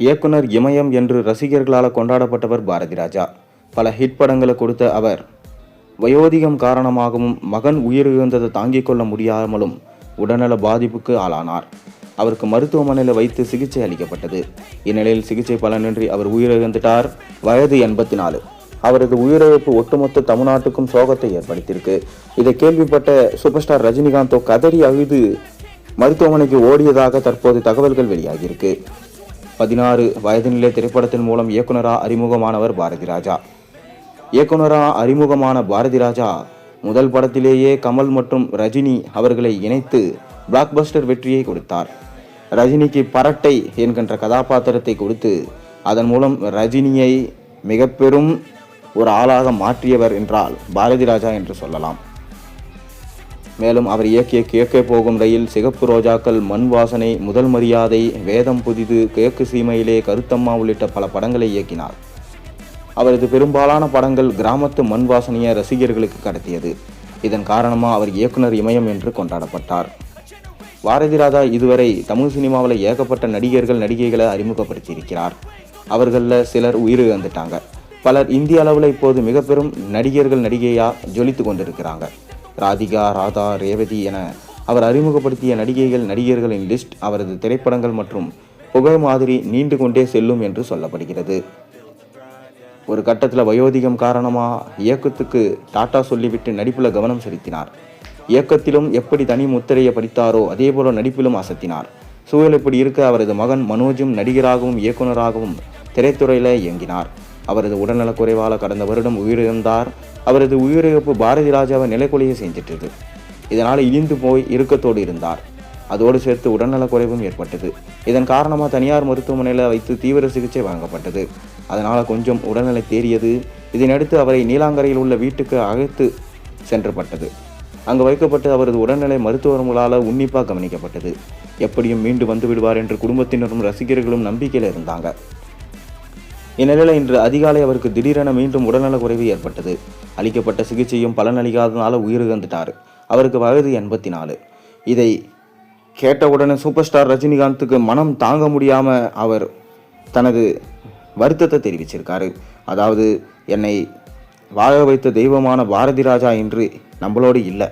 இயக்குனர் இமயம் என்று ரசிகர்களால் கொண்டாடப்பட்டவர் பாரதி ராஜா. பல ஹிட் படங்களை கொடுத்த அவர் வயோதிகம் காரணமாகவும் மகன் உயிரிழந்ததை தாங்கிக் கொள்ள முடியாமலும் உடல்நல பாதிப்புக்கு ஆளானார். அவருக்கு மருத்துவமனையில் வைத்து சிகிச்சை அளிக்கப்பட்டது. இந்நிலையில் சிகிச்சை பலனின்றி அவர் உயிரிழந்துட்டார். வயது 84. அவரது உயிரிழப்பு ஒட்டுமொத்த தமிழ்நாட்டுக்கும் சோகத்தை ஏற்படுத்தியிருக்கு. இதை கேள்விப்பட்ட சூப்பர் ஸ்டார் ரஜினிகாந்தோ கதறி அழுது மருத்துவமனைக்கு ஓடியதாக தற்போது தகவல்கள் வெளியாகியிருக்கு. 16 வயதினிலே திரைப்படத்தின் மூலம் இயக்குனரா அறிமுகமானவர் பாரதி ராஜா. அறிமுகமான பாரதி ராஜா முதல் படத்திலேயே கமல் மற்றும் ரஜினி அவர்களை இணைத்து பிளாக்பஸ்டர் வெற்றியை கொடுத்தார். ரஜினிக்கு பரட்டை என்கின்ற கதாபாத்திரத்தை கொடுத்து அதன் மூலம் ரஜினியை மிக பெரும் ஒரு ஆளாக மாற்றியவர் என்றால் பாரதி ராஜா என்று சொல்லலாம். மேலும் அவர் இயக்கிய கிழக்கே போகும் ரயில், சிகப்பு ரோஜாக்கள், மண் வாசனை, முதல் மரியாதை, வேதம் புதிது, கிழக்கு சீமையிலே, கருத்தம்மா உள்ளிட்ட பல படங்களை இயக்கினார். அவரது பெரும்பாலான படங்கள் கிராமத்து மண் வாசனையை ரசிகர்களுக்கு கடத்தியது. இதன் காரணமாக அவர் இயக்குனர் இமயம் என்று கொண்டாடப்பட்டார். பாரதி ராஜா இதுவரை தமிழ் சினிமாவில் ஏகப்பட்ட நடிகர்கள் நடிகைகளை அறிமுகப்படுத்தியிருக்கிறார். அவர்களில் சிலர் உயிரிழந்துட்டாங்க. பலர் இந்திய அளவில் இப்போது மிக பெரும் நடிகர்கள் நடிகையாக ஜொலித்து கொண்டிருக்கிறாங்க. ராதிகா, ராதா, ரேவதி என அவர் அறிமுகப்படுத்திய நடிகைகள் நடிகர்களின் லிஸ்ட் அவரது திரைப்படங்கள் மற்றும் புகழ் மாதிரி நீண்டு கொண்டே செல்லும் என்று சொல்லப்படுகிறது. ஒரு கட்டத்தில் வயோதிகம் காரணமாக இயக்கத்துக்கு டாட்டா சொல்லிவிட்டு நடிப்பில் கவனம் செலுத்தினார். இயக்கத்திலும் எப்படி தனி முத்திரையை படித்தாரோ அதே போல நடிப்பிலும் அசத்தினார். சூழல் இப்படி இருக்க அவரது மகன் மனோஜும் நடிகராகவும் இயக்குனராகவும் திரைத்துறையில் இயங்கினார். அவரது உடல்நலக் குறைவால் கடந்த வருடம் உயிரிழந்தார். அவரது உயிரிழப்பு பாரதி ராஜாவை நிலைக்குலைய செஞ்சிட்டது. இதனால் இழிந்து போய் இறுக்கத்தோடு இருந்தார். அதோடு சேர்த்து உடல்நலக் குறைவும் ஏற்பட்டது. இதன் காரணமாக தனியார் மருத்துவமனையில் வைத்து தீவிர சிகிச்சை வழங்கப்பட்டது. அதனால் கொஞ்சம் உடல்நிலை தேறியது. இதனையடுத்து அவரை நீலாங்கரையில் உள்ள வீட்டுக்கு அழைத்து சென்றப்பட்டது. அங்கு வைக்கப்பட்டு அவரது உடல்நிலை மருத்துவர்களால் உன்னிப்பாக கவனிக்கப்பட்டது. எப்படியும் மீண்டு வந்து விடுவார் என்று குடும்பத்தினரும் ரசிகர்களும் நம்பிக்கையில் இருந்தாங்க. இந்நிலையில் இன்று அதிகாலை அவருக்கு திடீரென மீண்டும் உடல்நலக் குறைவு ஏற்பட்டது. அளிக்கப்பட்ட சிகிச்சையும் பலனளிக்காதனால உயிரிழந்துட்டார். அவருக்கு வயது 84. இதை கேட்டவுடனே சூப்பர் ஸ்டார் ரஜினிகாந்துக்கு மனம் தாங்க முடியாமல் அவர் தனது வருத்தத்தை தெரிவிச்சிருக்காரு. அதாவது, என்னை வாழ வைத்த தெய்வமான பாரதி ராஜா இன்று நம்மளோடு இல்லை.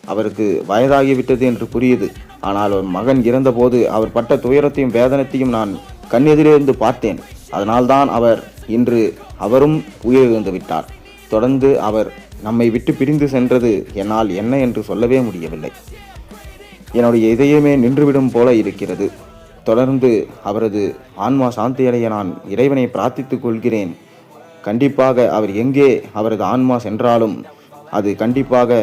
அவருக்கு வயதாகிவிட்டது என்று புரியுது. ஆனால் மகன் இறந்தபோது அவர் பட்ட துயரத்தையும் வேதனத்தையும் நான் கண்ணெதிரிருந்து பார்த்தேன். அதனால்தான் அவர் இன்று அவரும் உயிரிழந்து விட்டார். தொடர்ந்து அவர் நம்மை விட்டு பிரிந்து சென்றது என்னால் என்ன என்று சொல்லவே முடியவில்லை. என்னுடைய இதயமே நின்றுவிடும் போல இருக்கிறது. தொடர்ந்து அவரது ஆன்மா சாந்தியடைய நான் இறைவனை பிரார்த்தித்துக் கொள்கிறேன். கண்டிப்பாக அவர் எங்கே அவரது ஆன்மா சென்றாலும் அது கண்டிப்பாக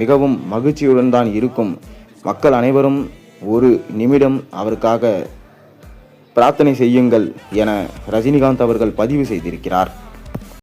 மிகவும் மகிழ்ச்சியுடன் தான் இருக்கும். மக்கள் அனைவரும் ஒரு நிமிடம் அவருக்காக பிரார்த்தனை செய்யுங்கள் என ரஜினிகாந்த் அவர்கள் பதிவு செய்திருக்கிறார்.